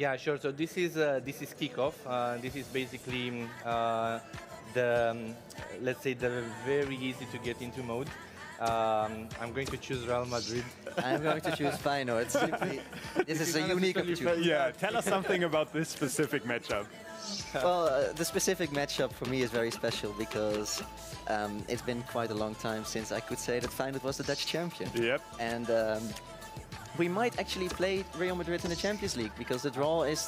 Yeah, sure. So this is kickoff. This is basically the let's say the very easy to get into mode. I'm going to choose Real Madrid. I'm going to choose Feyenoord. This is a unique opportunity. Yeah, tell us something about this specific matchup. Well, the specific matchup for me is very special because it's been quite a long time since I could say that Feyenoord was the Dutch champion. Yep. And we might actually play Real Madrid in the Champions League because the draw is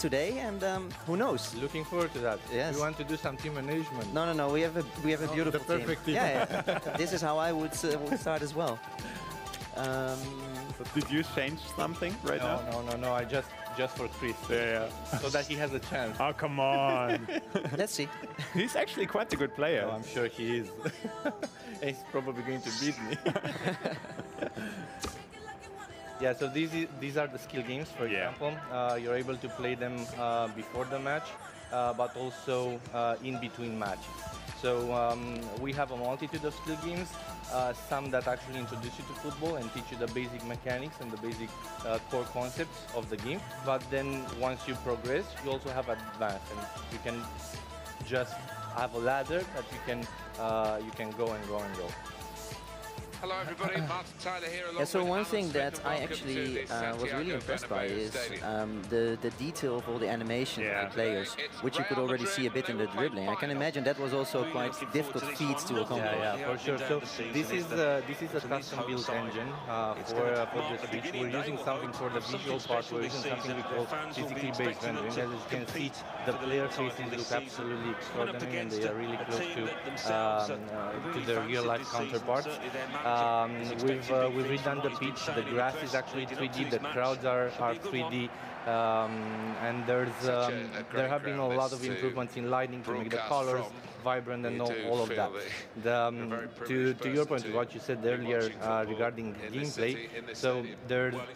today, and who knows? Looking forward to that. Yes. We want to do some team management. No. We have a beautiful the perfect team. Yeah. This is how I would start as well. Did you change something right now? No. I just for Chris. Yeah. So that he has a chance. Oh, come on. Let's see. He's actually quite a good player. Oh, I'm sure he is. He's probably going to beat me. Yeah, so these are the skill games, for example. You're able to play them before the match, but also in between matches. So we have a multitude of skill games, some that actually introduce you to football and teach you the basic mechanics and the basic core concepts of the game. But then once you progress, you also have advanced, and you can just have a ladder that you can go and go and go. Hello everybody, Martin Tyler here. Yeah, so one thing that I actually was really impressed by is the detail of all the animations of the players, which you could already see a bit in the dribbling. I can imagine that was also quite difficult feat to accomplish. Yeah, for sure. So this is a custom-built engine for the Switch. We're using something for the visual part. We're using something we call physically based rendering. As you can see, the player faces look absolutely extraordinary, and they are really close to their real-life counterparts. We've redone the pitch. The grass is actually 3D. The crowds are 3D, and there have been a lot of improvements in lighting to make the colors vibrant and all of that. To your point, to what you said earlier regarding gameplay, so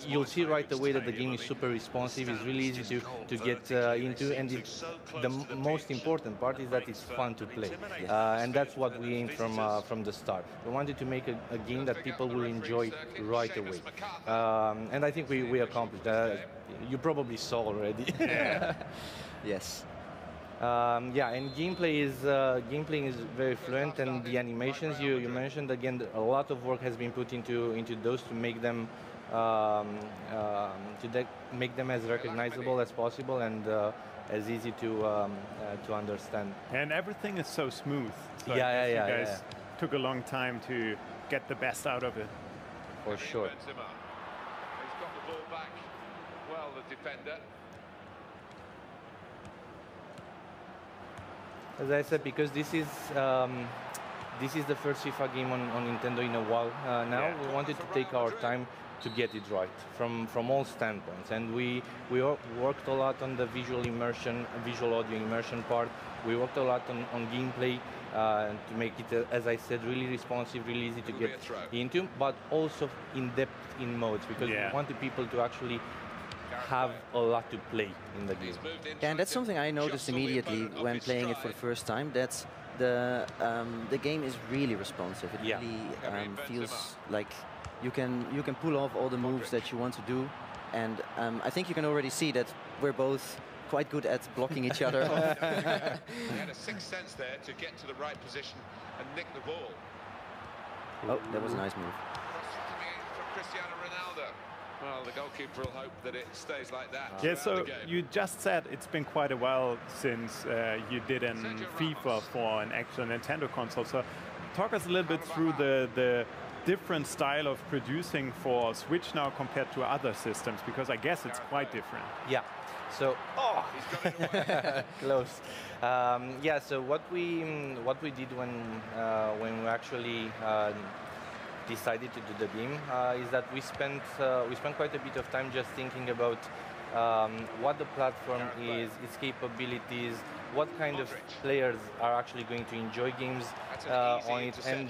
you'll see right away that the game is super responsive. It's really easy to get into, and the most important part is that it's fun to play, and that's what we aim from the start. We wanted to make a game that people will enjoy right away, and I think we accomplished that. You probably saw already. Yes. Yeah, and gameplay is very fluent, and the animations you mentioned, again, a lot of work has been put into those to make them make them as recognizable as possible and as easy to understand. And everything is so smooth. So You guys took a long time to get the best out of it. For sure. He's got the ball back. Well, the defender. As I said, because this is the first FIFA game on Nintendo in a while now, we wanted to take our time to get it right from all standpoints, and we worked a lot on the visual audio immersion part. We worked a lot on gameplay to make it, as I said, really responsive, really easy to get into, but also in depth in modes, because we wanted people to actually have a lot to play in the game. Yeah, and that's something I noticed immediately when playing it for the first time. That's the game is really responsive. It really feels like you can pull off all the moves that you want to do, and I think you can already see that we're both quite good at blocking each other. He had a sixth sense there to get to the right position and nick the ball. Oh, that was a nice move. From Cristiano Ronaldo. Well, the goalkeeper will hope that it stays like that. Yeah, so you just said it's been quite a while since you did an FIFA for an actual Nintendo console. So talk us a little bit through the different style of producing for Switch now compared to other systems, because I guess it's quite different. Yeah. So, close. Yeah. So what we did when we actually decided to do the game is that we spent quite a bit of time just thinking about what the platform is, its capabilities, what kind of players are actually going to enjoy games on it, and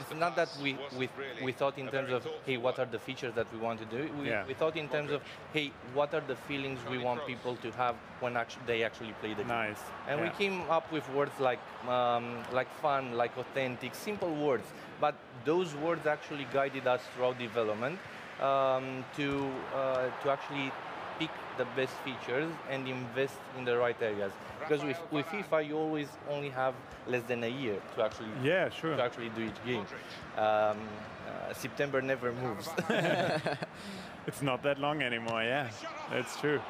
it's not that we thought in terms of, hey, what are the features that we want to do? We thought in terms of, hey, what are the feelings we want people to have when they actually play the game? Nice. And we came up with words like fun, like authentic, simple words. But those words actually guided us throughout development to actually pick the best features and invest in the right areas. Because with FIFA, you always only have less than a year to actually to actually do each game. September never moves. It's not that long anymore. Yeah, that's true.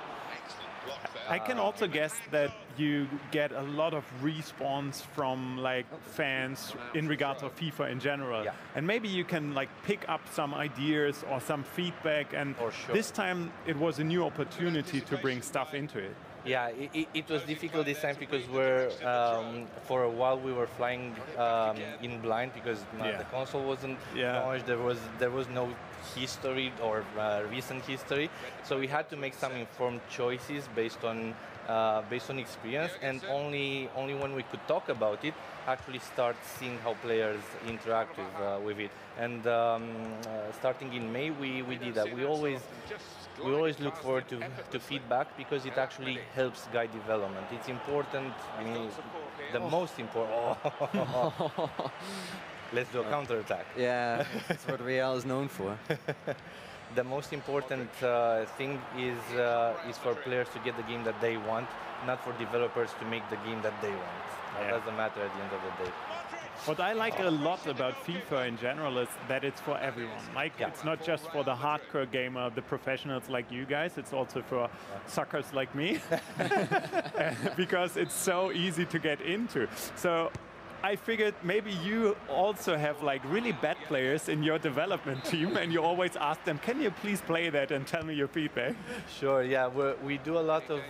I can also guess that you get a lot of response from like fans in regards of FIFA in general, and maybe you can like pick up some ideas or some feedback. And this time it was a new opportunity to bring stuff into it. Yeah, it was difficult this time because we're for a while we were flying in blind because the console wasn't launched. There was no history or recent history, so we had to make some informed choices based on experience, and only when we could talk about it, actually start seeing how players interact with it. And starting in May, we did that. We always look forward to feedback because it actually helps guide development. It's important. I mean, the most important. Let's do a counter-attack. Yeah, that's what Real is known for. The most important thing is for players to get the game that they want, not for developers to make the game that they want. That doesn't matter at the end of the day. What I like a lot about FIFA in general is that it's for everyone. Like, it's not just for the hardcore gamer, the professionals like you guys, it's also for suckers like me. Because it's so easy to get into. So I figured maybe you also have like really bad players in your development team, and you always ask them, can you please play that and tell me your feedback? Sure, yeah, we do a lot of,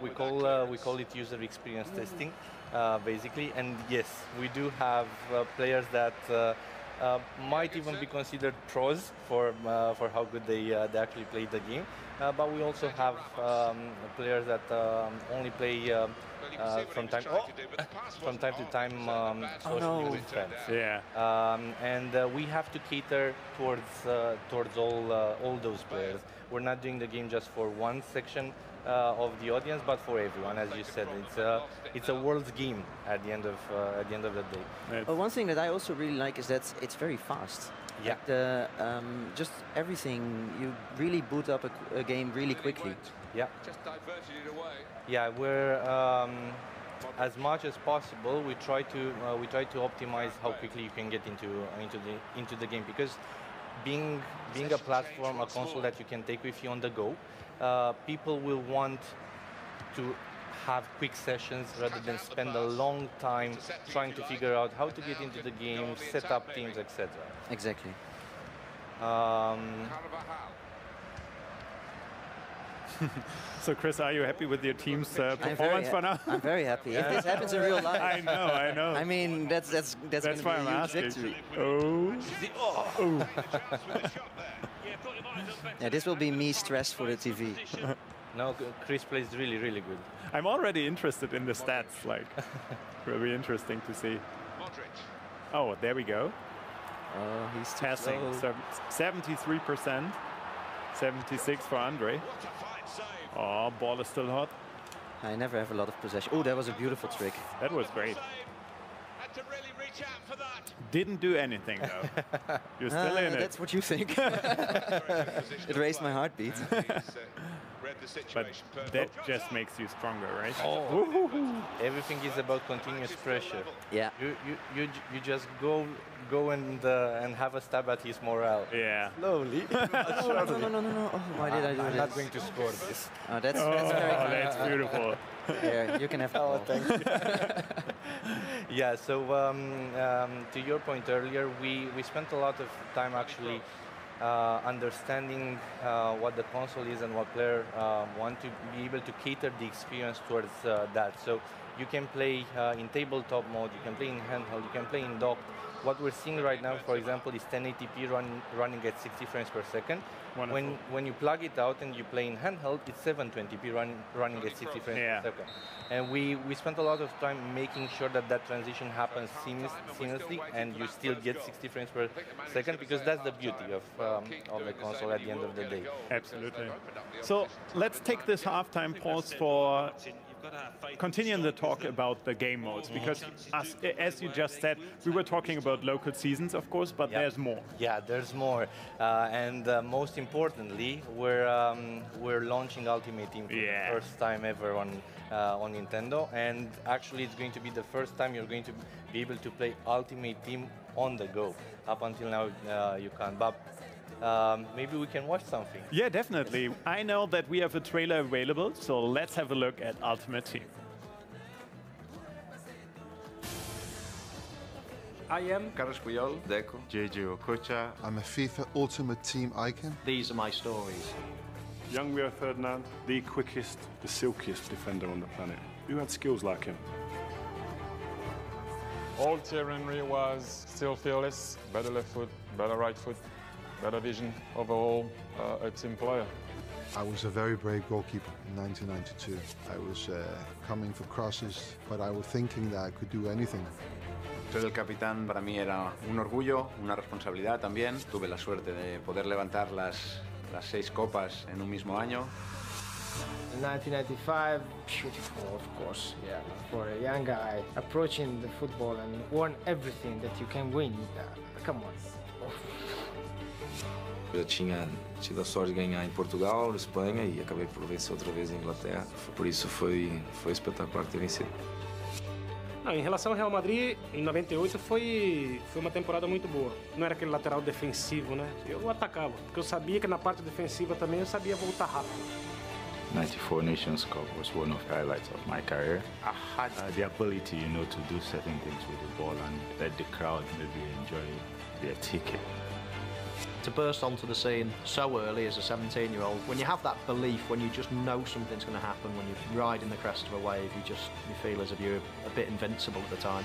we call it user experience testing, basically, and yes, we do have players that might even be considered pros for how good they actually play the game, but we also have players that only play from time to time socially with friends. Yeah. And we have to cater towards all those players. We're not doing the game just for one section of the audience, but for everyone. As you said, it's a world's game at the end of the day. Well, one thing that I also really like is that it's very fast. Yeah. Like just everything, you really boot up a game really quickly. Yeah. Just diverted it away. Yeah, we're as much as possible. We try to optimize how quickly you can get into the game, because being a platform, a console that you can take with you on the go, people will want to have quick sessions rather than spend a long time trying to figure out how to get into the game, set up teams, etc. Exactly. So, Chris, are you happy with your team's performance for now? I'm very happy. If this happens in real life, I know. I mean, that's going to be a huge victory. Oh. Yeah, this will be me stressed for the TV. No, Chris plays really, really good. I'm already interested in the stats. Like, it will be interesting to see. Oh, there we go. Oh, he's too passing. slow. 73%, 76 for Andre. Oh, ball is still hot. I never have a lot of possession. Oh, that was a beautiful trick. That was great. Didn't do anything though. You're still in it. That's what you think. It raised my heartbeat. But that just makes you stronger, right? Oh. Everything is about continuous pressure. Yeah. You just go and have a stab at his morale. Yeah. Slowly. No. Oh, why did I do I'm this? not going to score this. Oh, that's very kind. That's beautiful. Here, you can have the ball. Thank you. Yeah, so to your point earlier, we spent a lot of time actually understanding what the console is and what player want to be able to cater the experience towards that. So you can play in tabletop mode, you can play in handheld, you can play in docked. What we're seeing right now, for example, is 1080p running at 60 frames per second. When you plug it out and you play in handheld, it's 720p running at 60 frames per second. And we spent a lot of time making sure that transition happens seamlessly, and you still get 60 frames per second, because that's the beauty of the console at the end of the day. Absolutely. So let's take this halftime pause for continuing the talk about the game modes, because as you just said, we were talking about local seasons, of course, but there's more. Yeah, there's more, and most importantly, we're launching Ultimate Team for the first time ever on Nintendo, and actually it's going to be the first time you're going to be able to play Ultimate Team on the go. Up until now, you can't, but maybe we can watch something. Yeah, definitely. I know that we have a trailer available, so let's have a look at Ultimate Team. I am Carlos Puyol, Deco. JJ Okocha. I'm a FIFA Ultimate Team icon. These are my stories. Young Rio Ferdinand, the quickest, the silkiest defender on the planet. Who had skills like him? Old Thierry Henry was still fearless, better left foot, better right foot, better vision, overall a team player. I was a very brave goalkeeper in 1992. I was coming for crosses, but I was thinking that I could do anything. Ser el capitán para mí era un orgullo, una responsabilidad también. Tuve la suerte de poder levantar las 6 copas en un mismo año. 1995, beautiful, of course, yeah. For a young guy approaching the football and won everything that you can win, come on. Eu tinha tido a sorte de ganhar em Portugal, Espanha e acabei por vencer outra vez em Inglaterra. Por isso foi espetacular ter vencido. Não, em relação ao Real Madrid, em 98 foi uma temporada muito boa. Não era aquele lateral defensivo, né? Eu atacava, porque eu sabia que na parte defensiva também eu sabia voltar rápido. 94 Nations Cup was one of the highlights of my career. I had the ability, to do certain things with the ball and let the crowd maybe enjoy their ticket. To burst onto the scene so early as a 17-year-old, when you have that belief, when you just know something's going to happen, when you're riding the crest of a wave, you feel as if you're a bit invincible at the time.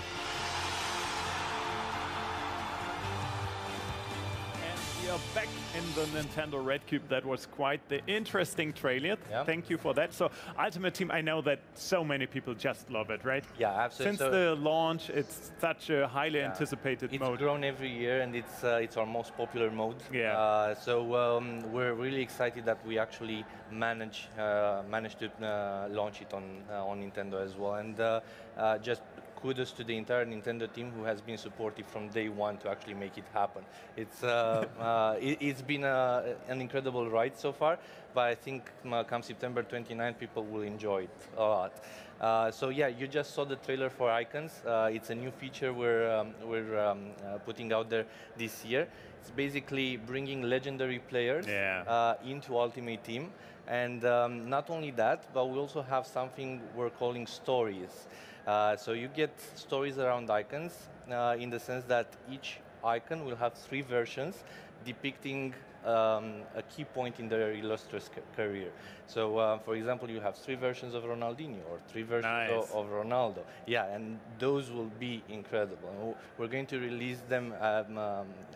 We are back in the Nintendo Red Cube. That was quite the interesting trailer. Yeah. Thank you for that. So Ultimate Team, I know that so many people just love it, right? Yeah, absolutely. Since the launch, it's such a highly anticipated mode. It's grown every year, and it's our most popular mode. Yeah. So we're really excited that we actually managed to launch it on Nintendo as well, and just kudos to the entire Nintendo team who has been supportive from day one to actually make it happen. It's been an incredible ride so far, but I think come September 29, people will enjoy it a lot. So yeah, you just saw the trailer for Icons. It's a new feature we're putting out there this year. It's basically bringing legendary players into Ultimate Team. And not only that, but we also have something we're calling stories. So you get stories around icons in the sense that each icon will have 3 versions depicting a key point in their illustrious career. So, for example, you have 3 versions of Ronaldinho or 3 versions of Ronaldo. Yeah, and those will be incredible. We're going to release them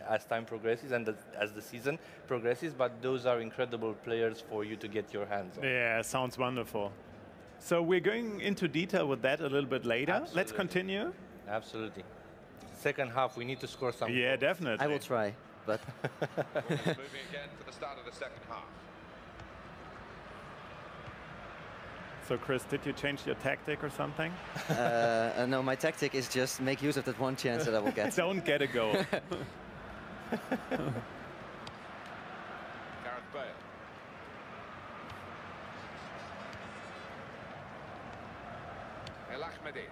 as time progresses and as the season progresses, but those are incredible players for you to get your hands on. Yeah, sounds wonderful. So we're going into detail with that a little bit later. Absolutely. Let's continue. Absolutely. Second half, we need to score something. Yeah, definitely. I will try, but... Moving again for the start of the second half. So Chris, did you change your tactic or something? No, my tactic is just make use of that one chance that I will get. Don't get a goal. Gareth Bale. El Ahmedi.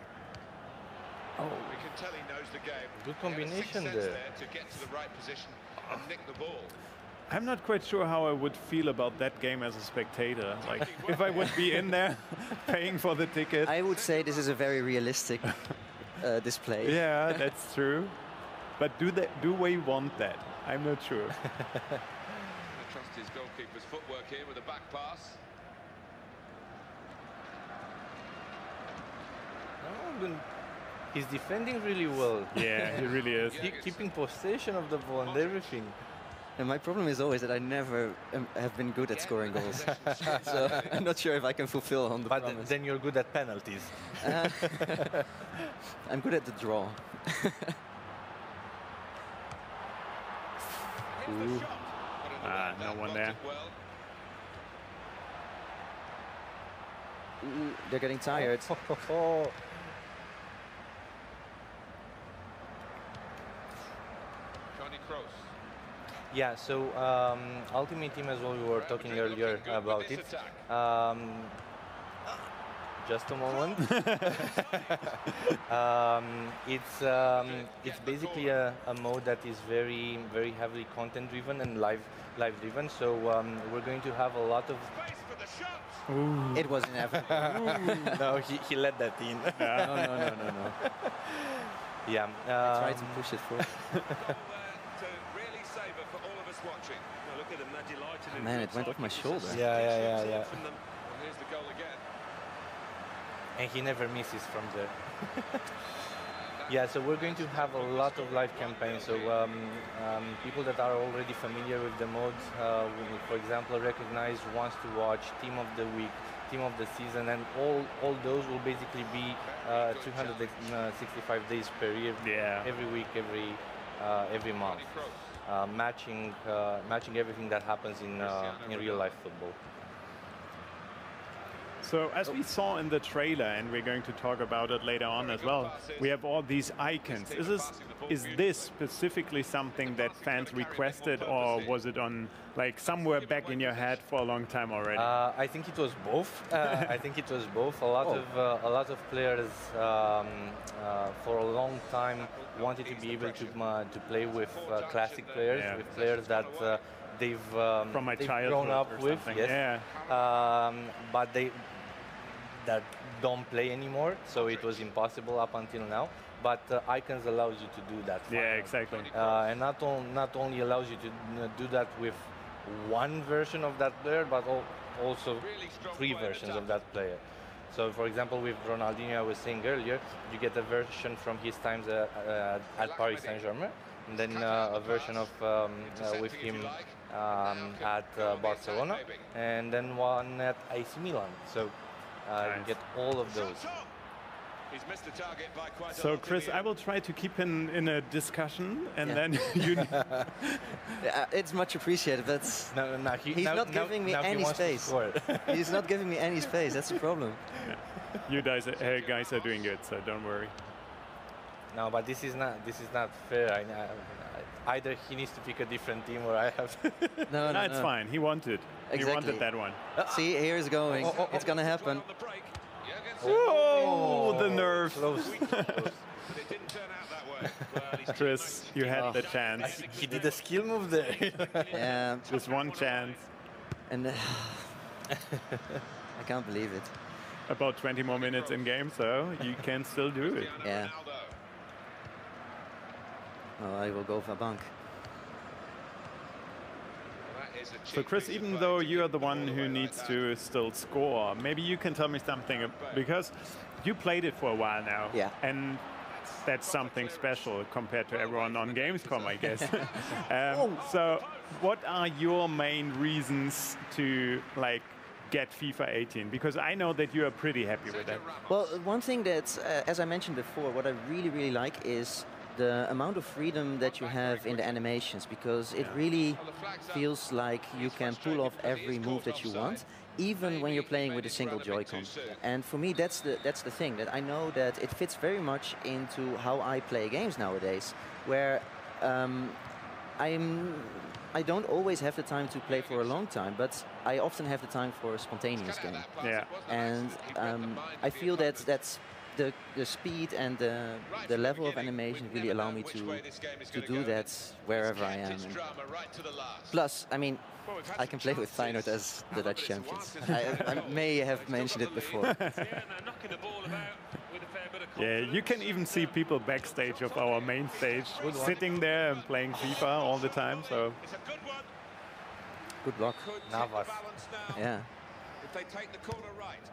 Oh. We can tell he knows the game. Good combination there. To get to the right position and nick the ball. I'm not quite sure how I would feel about that game as a spectator. Like, if I would be in there paying for the ticket. I would say this is a very realistic display. Yeah, that's true. But do we want that? I'm not sure. Trust his goalkeeper's footwork here with a back pass. He's defending really well. Yeah, he really is. Keeping possession of the ball and everything. And my problem is always that I never have been good at scoring goals. So I'm not sure if I can fulfill on the promise. But then you're good at penalties. I'm good at the draw. No one there. they're getting tired. Yeah, so Ultimate Team as well, we were talking earlier about it. Just a moment. It's basically a mode that is very heavily content driven and live driven. So we're going to have a lot of. Ooh. It was inevitable. No, he let that in. No. Yeah. I tried to push it forward. Man, it went off my shoulder. Yeah. Here's the goal again. And he never misses from there. Yeah, so we're going to have a lot of live campaigns. So people that are already familiar with the mode, will, for example, recognize Wants to Watch, Team of the Week, Team of the Season, and all those will basically be 365 days per year, every week, every month, matching everything that happens in real life football. So as we saw in the trailer, and we're going to talk about it later on as well, we have all these icons. Is this specifically something that fans requested, or was it on like somewhere back in your head for a long time already? I think it was both. I think it was both. A lot of players for a long time wanted to be able to play with classic players, with players that they've grown up with. Yes. But that don't play anymore, so it was impossible up until now. But Icons allows you to do that. Yeah, exactly. And not only allows you to do that with one version of that player, but also 3 versions of that player. So, for example, with Ronaldinho, I was saying earlier, you get a version from his times at Paris Saint-Germain, and then a version of with him at Barcelona, and then one at AC Milan. So you get all of those. So, Chris, I will try to keep him in a discussion, and then you. It's much appreciated, but he's not giving me any space. He's not giving me any space. That's the problem. Yeah. You guys are doing good, so don't worry. No, but this is not fair. Either he needs to pick a different team, or I have. No, it's fine. He wanted. Exactly. He wanted that one. See, here's going. It's gonna happen. Oh, the nerve. Chris, you had the chance. He did a skill move there. Yeah. Just one chance. And I can't believe it. About 20 more minutes in game, so you can still do it. Yeah. Oh, I will go for bank. So, Chris, even though you are the one who needs to still score, maybe you can tell me something, because you played it for a while now. Yeah. And that's something special compared to everyone on Gamescom, I guess. So, what are your main reasons to get FIFA 18? Because I know that you are pretty happy with that. Well, one thing that, as I mentioned before, what I really like is the amount of freedom that you have in the animations, because it really feels like you can pull off every move that you want, even when you're playing with a single Joy-Con. And for me, that's the thing, that I know that it fits very much into how I play games nowadays, where I don't always have the time to play for a long time, but I often have the time for a spontaneous game. Yeah. And I feel that that's the speed and the level of animation really allow me to do that wherever I am. And plus, I mean, I can play with Feyenoord as the Dutch champions. I may have mentioned it before. Yeah, you can even see people backstage of our main stage sitting there and playing FIFA all the time. So good luck, Navas. Yeah. If they take the corner right,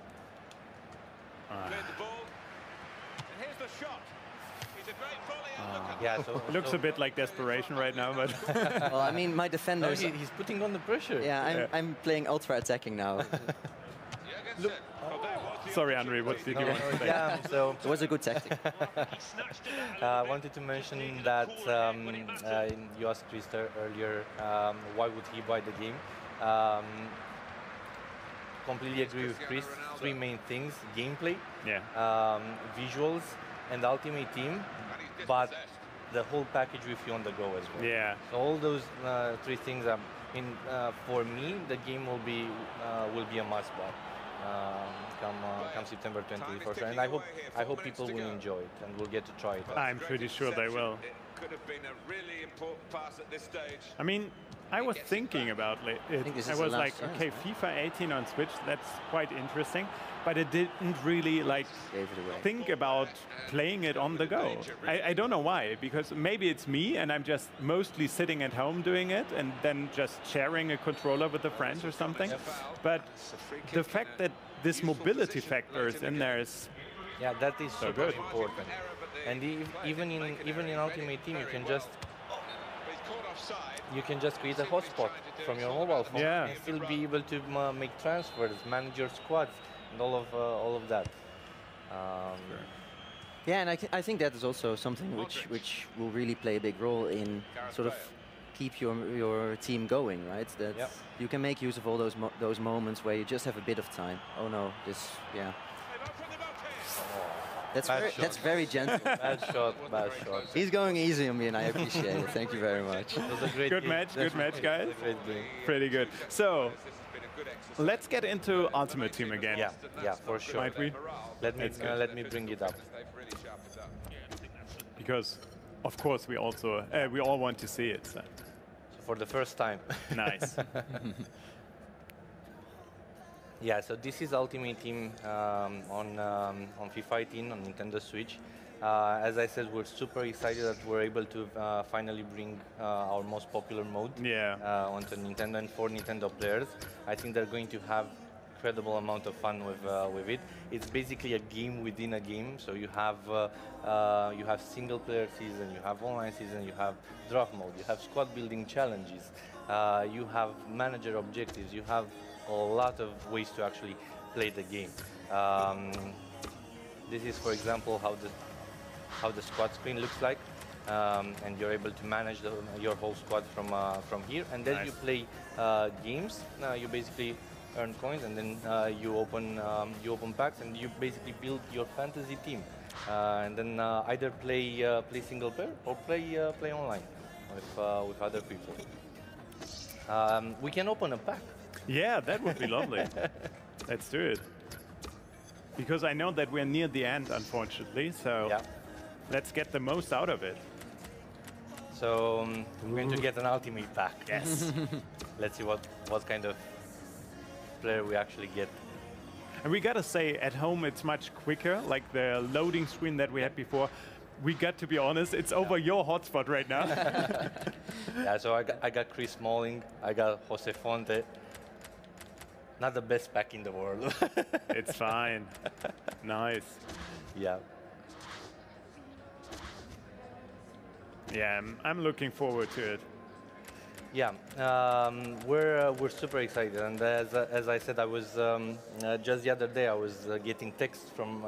cleared the ball. And here's the shot. He's a great volley. Yeah, so it looks a bit like desperation right now, but well, I mean, my defenders. No, he's putting on the pressure. Yeah, I'm playing ultra attacking now. Look. Sorry, Andre, what did you want to say? Yeah, so it was a good tactic. I wanted to mention that you asked Chris earlier why would he buy the game. completely agree with Chris. 3 main things: gameplay, visuals, and Ultimate Team. But the whole package with you on the go as well. Yeah. So all those 3 things are, for me, the game will be a must-buy come September 21st, and I hope people will enjoy it and will get to try it. I'm pretty sure they will. Could have been a really important pass at this stage. I mean, I was thinking about it. I was like, okay, FIFA 18 on Switch, that's quite interesting, but I didn't really like think about playing it on the go. I don't know why, because maybe it's me and I'm just mostly sitting at home doing it and then just sharing a controller with a friend or something. But the fact that this mobility factor is in there is that is so super good. important. And even in Ultimate Team, you can just create a hotspot from your mobile phone and still be able to make transfers, manage your squads, and all of that. Yeah, and I think that is also something which will really play a big role in sort of keep your team going, right? That you can make use of all those moments where you just have a bit of time. Oh no, that's very gentle. Bad shot. He's going easy on me, and I appreciate it. Thank you very much. It was a great good match, guys. Pretty good. So let's get into Ultimate Team again. Yeah, for sure. Might we? Let me bring it up. Because, of course, we all want to see it. So for the first time. Nice. Yeah, so this is Ultimate Team on FIFA 18 on Nintendo Switch. As I said, we're super excited that we're able to finally bring our most popular mode onto Nintendo and for Nintendo players. I think they're going to have incredible amount of fun with it. It's basically a game within a game. So you have single player season, you have online season, you have draft mode, you have squad building challenges, you have manager objectives, you have a lot of ways to actually play the game. This is, for example, how the squad screen looks like, and you're able to manage your whole squad from here. And then you play games. You basically earn coins, and then you open packs, and you basically build your fantasy team. And then either play single player or play online with other people. We can open a pack. Yeah, that would be lovely. Let's do it. Because I know that we're near the end, unfortunately, so let's get the most out of it. So we're going to get an ultimate pack. Yes. Let's see what kind of player we actually get. And we gotta say, at home it's much quicker, like the loading screen that we had before. We got to be honest, it's over your hotspot right now. Yeah, so I got Chris Smalling, I got Jose Fonte. Not the best pack in the world. It's fine. Nice. Yeah. Yeah, I'm looking forward to it. Yeah, we're super excited, and as I said, I was just the other day I was getting texts from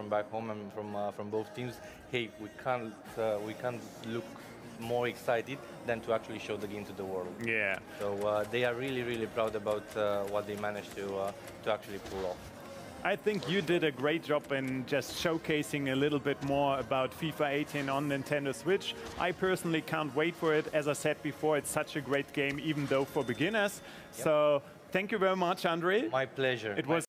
back home and from both teams. Hey, we can't look more excited than to actually show the game to the world. Yeah. So they are really proud about what they managed to actually pull off. I think you did a great job in just showcasing a little bit more about FIFA 18 on Nintendo Switch. I personally can't wait for it. As I said before, it's such a great game, even though for beginners. Yep. So thank you very much, Andre. My pleasure. It was